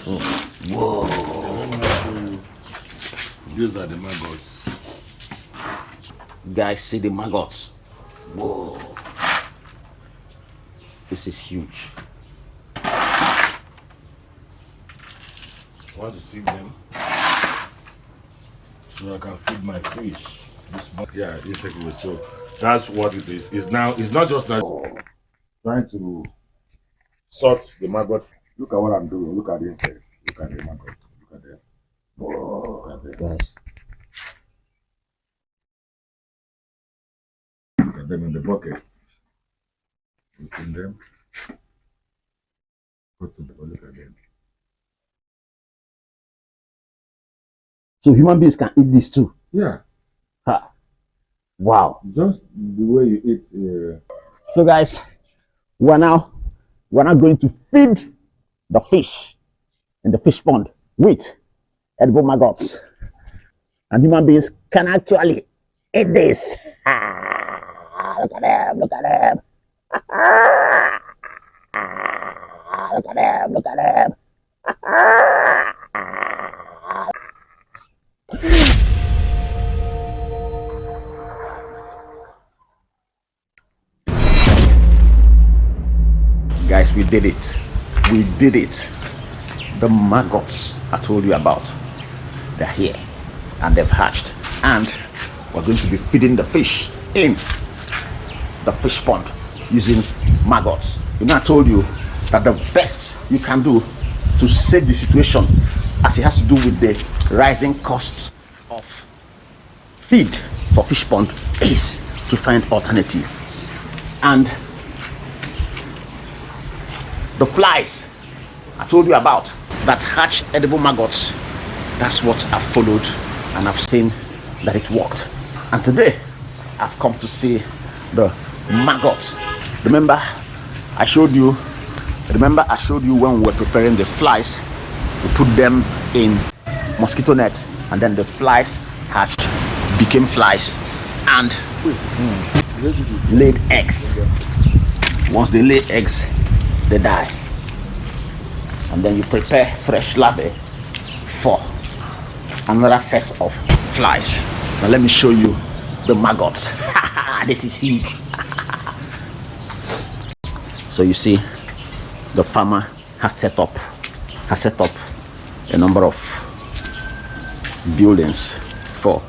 So, whoa. Let me show you. These are the maggots. Guys, see the maggots. Whoa. This is huge. Want to see them? So I can feed my fish. Yeah, exactly. So that's what it is. It's not just that trying to sort the maggot. Look at what I'm doing. Look at the insects. Look at the maggot. Look at them. Whoa. Look at them. Guys. Look at them in the bucket. You see them? Look at them. So human beings can eat this too? Yeah. Ha. Wow. Just the way you eat. So guys, we're now going to feed the fish in the fish pond with edible maggots. And human beings can actually eat this. Look at them, look at them. Look at them, look at them. Guys, we did it. We did it. The maggots I told you about, they're here and they've hatched. And we're going to be feeding the fish in the fish pond using maggots. You know, I told you that the best you can do to save the situation, as it has to do with the rising costs of feed for fish pond, is to find alternative. And the flies I told you about that hatch edible maggots, that's what I've followed, and I've seen that it worked. And today I've come to see the maggots. Remember I showed you when we were preparing the flies, we put them in mosquito net, and then the flies hatched, became flies, and laid eggs. Once they lay eggs, they die, and then you prepare fresh larvae for another set of flies. Now let me show you the maggots. This is huge. So you see, the farmer has set up a number of buildings for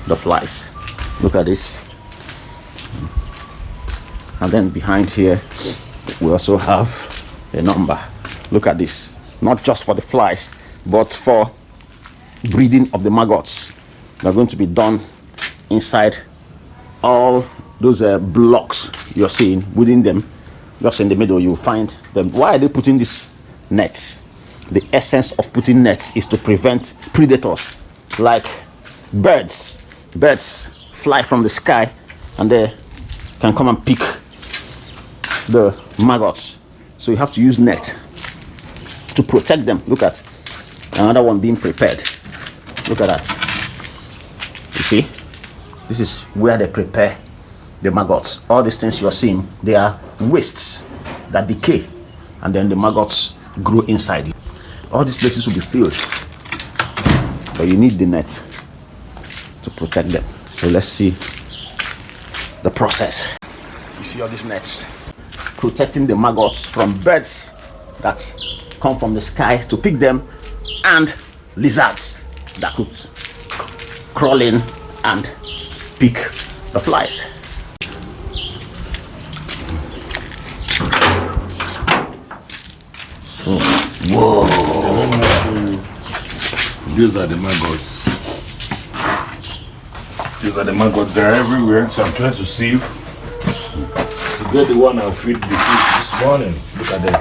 the flies. Look at this. And then behind here we also have a number. Look at this. Not just for the flies, but for breeding of the maggots. They're going to be done inside all those blocks you're seeing. Within them, just in the middle, you'll find them. Why are they putting these nets? The essence of putting nets is to prevent predators like birds. Birds fly from the sky and they can come and pick the maggots. So you have to use net to protect them. Look at another one being prepared. Look at that. You see, this is where they prepare the maggots. All these things you're seeing, they are wastes that decay, and then the maggots grow inside. All these places will be filled, but you need the net to protect them. So let's see the process. You see all these nets protecting the maggots from birds that come from the sky to pick them, and lizards that could crawl in and pick the flies. So, whoa! Let me show you. These are the maggots. These are the maggots. They're everywhere. So I'm trying to sieve to get the one I'll feed the fish this morning. Look at them.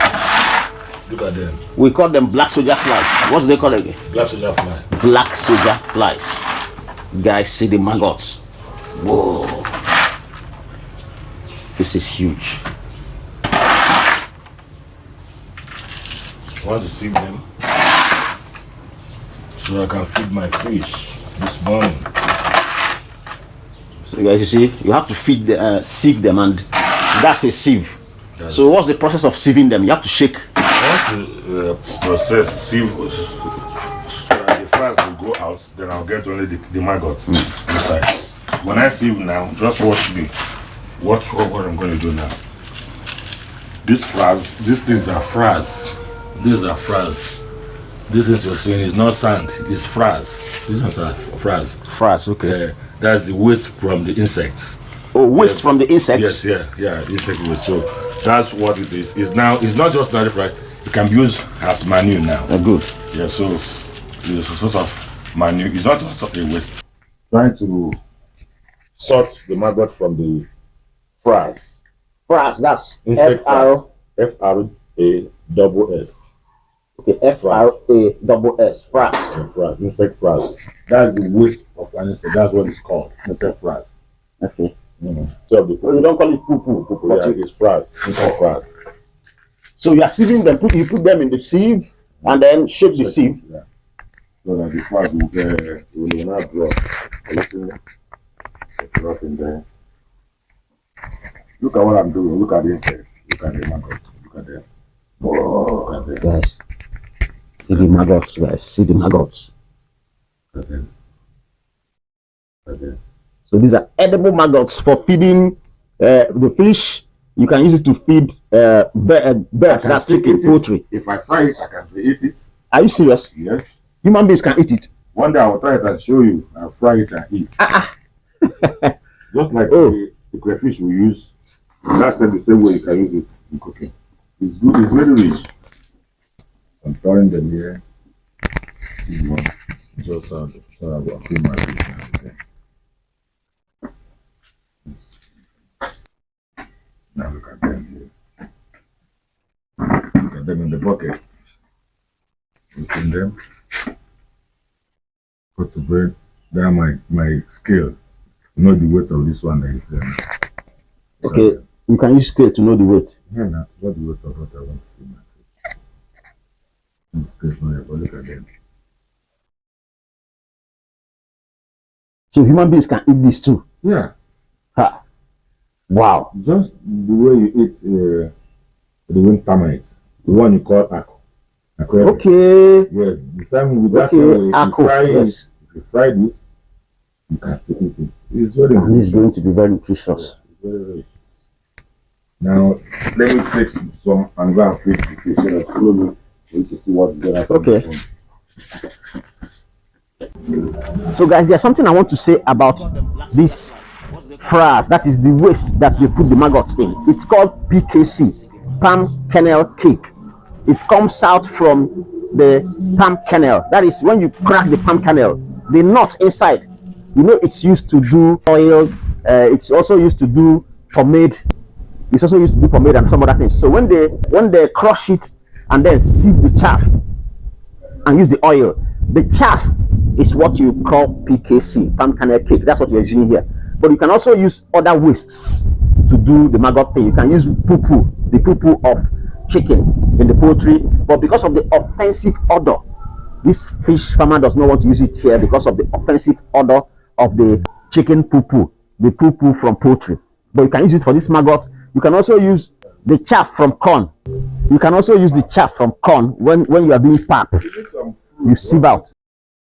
Look at them. We call them black soldier flies. What do they call it again? Black soldier fly. Black soldier flies. Guys, see the maggots. Whoa! This is huge. I want to sieve them so I can feed my fish this morning. So guys, you see, you have to feed the sieve them, and that's a sieve. So what's the process of sieving them? You have to shake. Huh? to process, sieve, so that the flies will go out. Then I'll get only the maggots inside. When I sieve now, just watch me. Watch what I'm going to do now. These things are flies. These are flies. This is you're seeing is not sand, it's flies. These ones are flies. Flies, okay. That's the waste from the insects. Oh, waste from the insects? Yes, insect waste. So that's what it is. It's not just not fly. It can be used as manure now. Good. Yeah, so it's a sort of manure. It's not just a waste. Trying to sort the maggot from the flies. Flies, that's F-R-A-S-S. Okay, F-R-A-S-S, flies. Flies, insect flies. That's the waste of an insect. That's what it's called, insect flies. Okay. So you don't call it poo-poo. Yeah, it's flies, insect flies. So you are sieving them, you put them in the sieve and then shake the sieve. Yeah. So that the flies will not drop. Drop in there. Look at what I'm doing. Look at the insects. Look at the maggots. Look at them. Whoa, guys. See the maggots, guys. See the maggots. Look at them. Look at them. So these are edible maggots for feeding the fish. You can use it to feed birds. That's chicken, poultry. If I fry it, I can eat it. Are you serious? Yes. Human beings can eat it. One day I will try it and show you. I'll fry it and eat. Just like the crayfish we use. That's the same way you can use it in cooking. It's good. It's very rich. I'm throwing them here. This one. Just so I will clean my fish. Now look at them here. Look at them in the bucket. You see them? Put the bread. There my scale. You know the weight of this one that is there. Okay, you can use scale to know the weight. Yeah, now what the weight of what I want to feed my fish. But look at them. So human beings can eat this too. Yeah. Ha. Wow. Just the way you eat the wind termite, the one you call ako. Okay. Yes, the same with that. Yes. If you fry this, you can still eat it. It's very. And this is going to be very nutritious. Yeah, it's very rich. Now let me take some and go and fish the fish so that follow me to see what is okay. So guys, there's something I want to say about this frass, that is the waste that they put the maggots in. It's called PKC, palm kernel cake. It comes out from the palm kernel. That is when you crack the palm kernel, the nut inside, you know, it's used to do oil, it's also used to do pomade. It's also used to do pomade and some other things. So when they crush it and then sieve the chaff and use the oil, the chaff is what you call PKC, palm kernel cake. That's what you're using here. But you can also use other wastes to do the maggot thing. You can use poo-poo, the poo-poo of chicken in the poultry. But because of the offensive odor, this fish farmer does not want to use it here because of the offensive odor of the chicken poo-poo, the poo-poo from poultry. But you can use it for this maggot. You can also use the chaff from corn. You can also use the chaff from corn when you are doing pap. You sieve out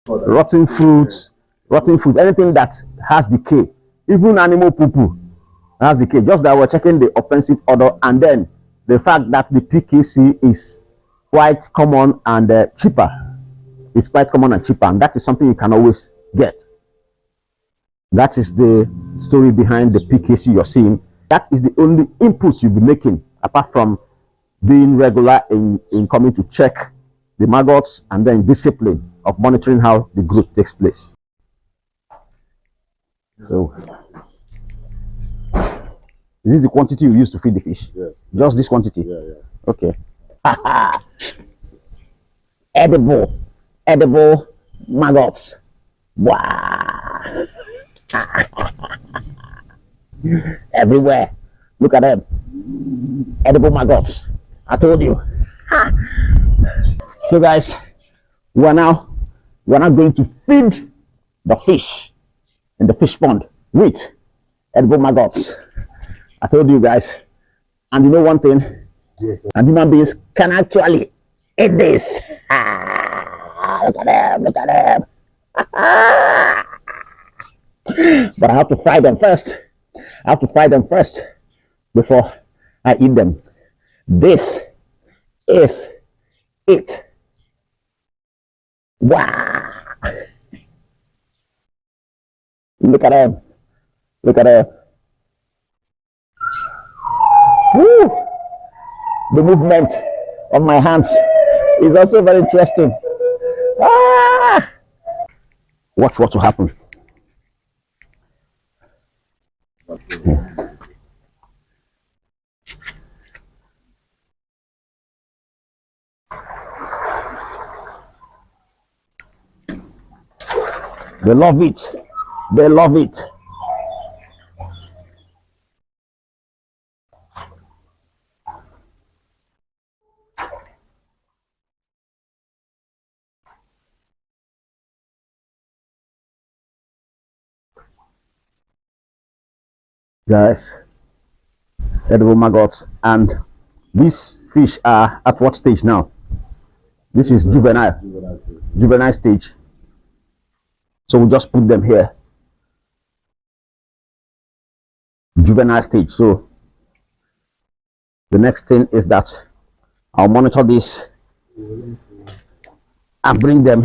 rotten fruits, anything that has decay, even animal poo-poo has decay. Just that we're checking the offensive odor, and then the fact that the PKC is quite common and cheaper. It's quite common and cheaper, and that is something you can always get. That is the story behind the PKC you're seeing. That is the only input you'll be making, apart from being regular in coming to check the maggots and then discipline of monitoring how the growth takes place. So, is this the quantity you use to feed the fish? Yes. Just this quantity? Yeah. Okay. Edible maggots. Wow. Everywhere. Look at them. Edible maggots. I told you. So guys, we're now going to feed the fish in the fish pond with edible maggots. I told you guys. And you know one thing, yes, and human beings can actually eat this. Look at them, look at them. But I have to fry them first. I have to fry them first before I eat them. This is it. Wow. Look at them. Look at them. Woo. The movement of my hands is also very interesting. Ah! Watch what will happen. They love it. They love it. Guys, edible maggots, and these fish are at what stage now? This is juvenile stage. So we just put them here, juvenile stage. So the next thing is that I'll monitor this and bring them.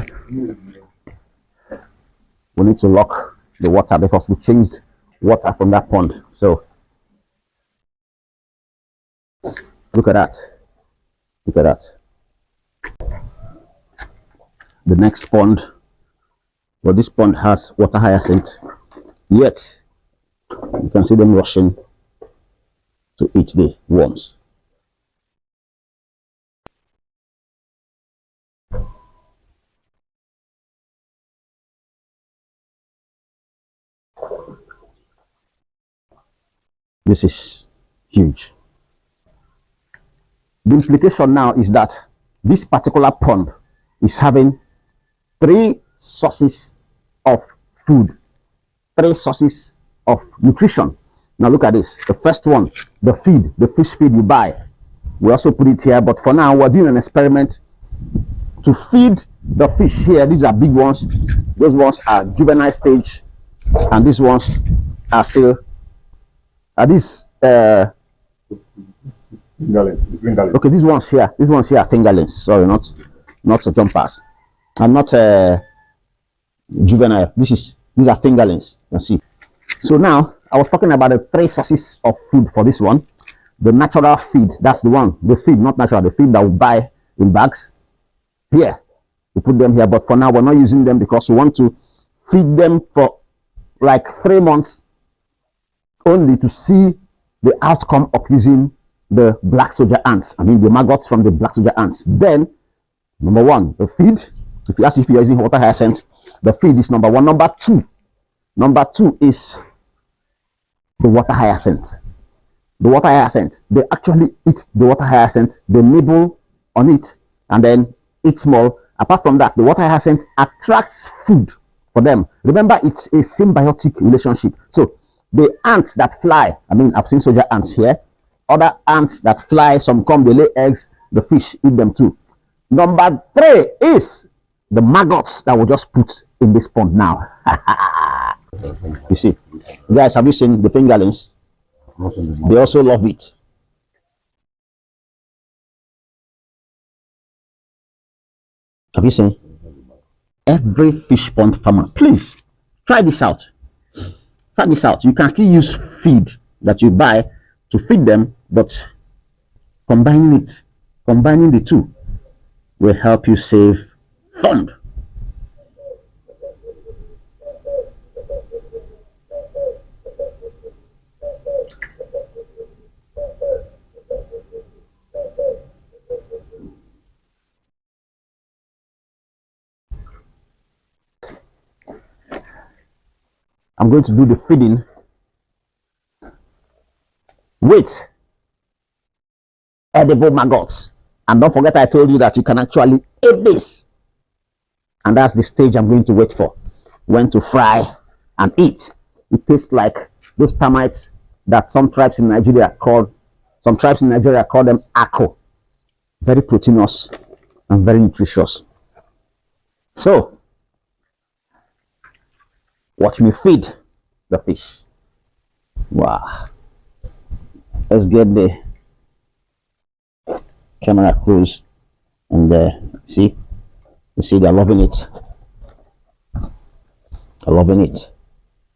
We need to lock the water because we changed water from that pond. So look at that. Look at that. The next pond, well, this pond has water hyacinth, yet you can see them rushing to eat the worms. This is huge. The implication now is that this particular pond is having 3 sources of food, 3 sources of nutrition. Now look at this. The first one, the feed, the fish feed you buy. We also put it here, but for now we're doing an experiment to feed the fish here. These are big ones. Those ones are juvenile stage, and these ones are still these fingerlings. Okay, these ones here are fingerlings. Sorry, not jumpers, and not juvenile. These are fingerlings. You can see. So now I was talking about the 3 sources of food for this one. The natural feed, that's the one. The feed, not natural, the feed that we buy in bags. Here, we put them here, but for now we're not using them because we want to feed them for like 3 months only to see the outcome of using the black soldier ants. I mean the maggots from the black soldier ants. Then, number 1, the feed. If you're using water hyacinth, the feed is number 1. Number 2 is the water hyacinth. The water hyacinth, they actually eat the water hyacinth, they nibble on it and then eat small. Apart from that, the water hyacinth attracts food for them. Remember, it's a symbiotic relationship. So the ants that fly, I mean, I've seen soldier ants here, other ants that fly, some come, they lay eggs, the fish eat them too. Number 3 is the maggots that we just put in this pond now. You see, guys, have you seen the fingerlings? They also love it. Have you seen? Every fish pond farmer, please try this out. Try this out. You can still use feed that you buy to feed them, but combining the two will help you save fund. I'm going to do the feeding with edible maggots. And don't forget I told you that you can actually eat this. And that's the stage I'm going to wait for. When to fry and eat. It tastes like those termites that some tribes in Nigeria call them ako. Very proteinous. and very nutritious. So watch me feed the fish. Wow. Let's get the camera close and see, you see they're loving it. They're loving it.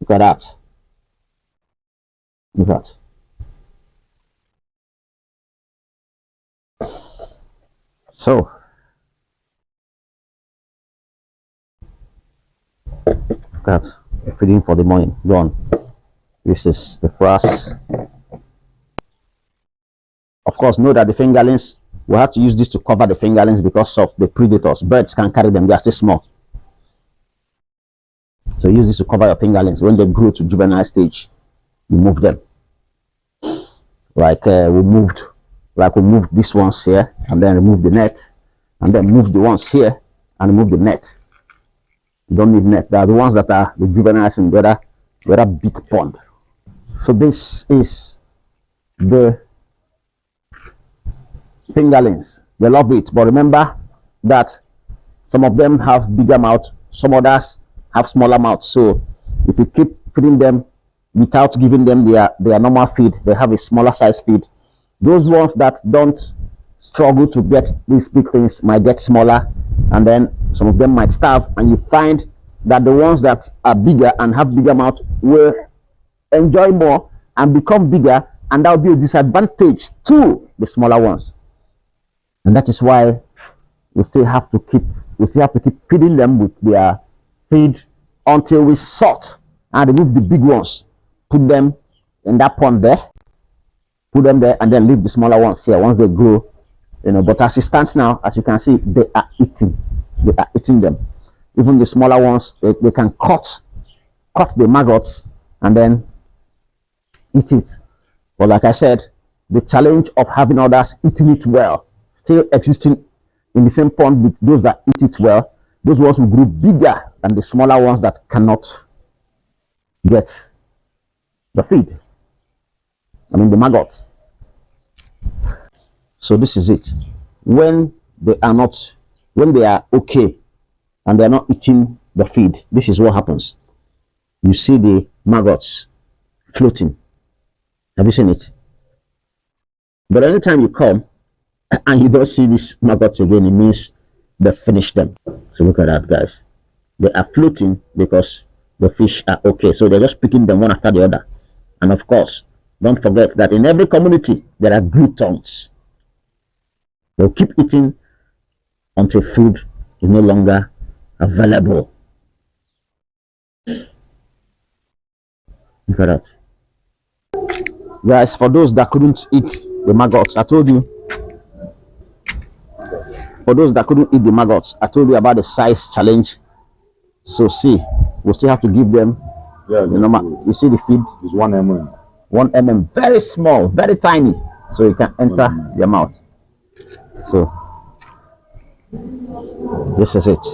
Look at that. Look at that. So that feeding for the morning done. This is the first. Of course, know that the fingerlings, we have to use this to cover the fingerlings because of the predators. Birds can carry them, they are still small. So use this to cover your fingerlings. When they grow to juvenile stage, you move them. Like we moved these ones here, and then remove the net, and then move the ones here and remove the net. You don't need net. They are the ones that are the juveniles in the other big pond. So this is the fingerlings. They love it, but remember that some of them have bigger mouth, some others have smaller mouth. So if you keep feeding them without giving them their normal feed, they have a smaller size feed. Those ones that don't struggle to get these big things might get smaller, and then some of them might starve, and you find that the ones that are bigger and have bigger mouth will enjoy more and become bigger, and that will be a disadvantage to the smaller ones. And that is why we still have to keep feeding them with their feed until we sort and remove the big ones, put them in that pond there, put them there, and then leave the smaller ones here once they grow, but as it stands now, as you can see, they are eating them. Even the smaller ones, they can cut the maggots and then eat it. But like I said, the challenge of having others eating it well still existing in the same pond with those that eat it well, those ones will grow bigger than the smaller ones that cannot get the feed. I mean the maggots. So this is it. When they are okay and they are not eating the feed, this is what happens. You see the maggots floating. Have you seen it? But anytime you come and you don't see these maggots again, it means they finished them. So look at that, guys. They are floating because the fish are okay. So they're just picking them one after the other. And of course, don't forget that in every community, there are gluttons. They'll keep eating until food is no longer available. Look at that. Guys, for those that couldn't eat the maggots, I told you. For those that couldn't eat the maggots, I told you about the size challenge. So see, we'll still have to give them. Yeah, You see the feed is 1 mm. 1 mm, very small, very tiny, so it can enter their mouth. So this is it.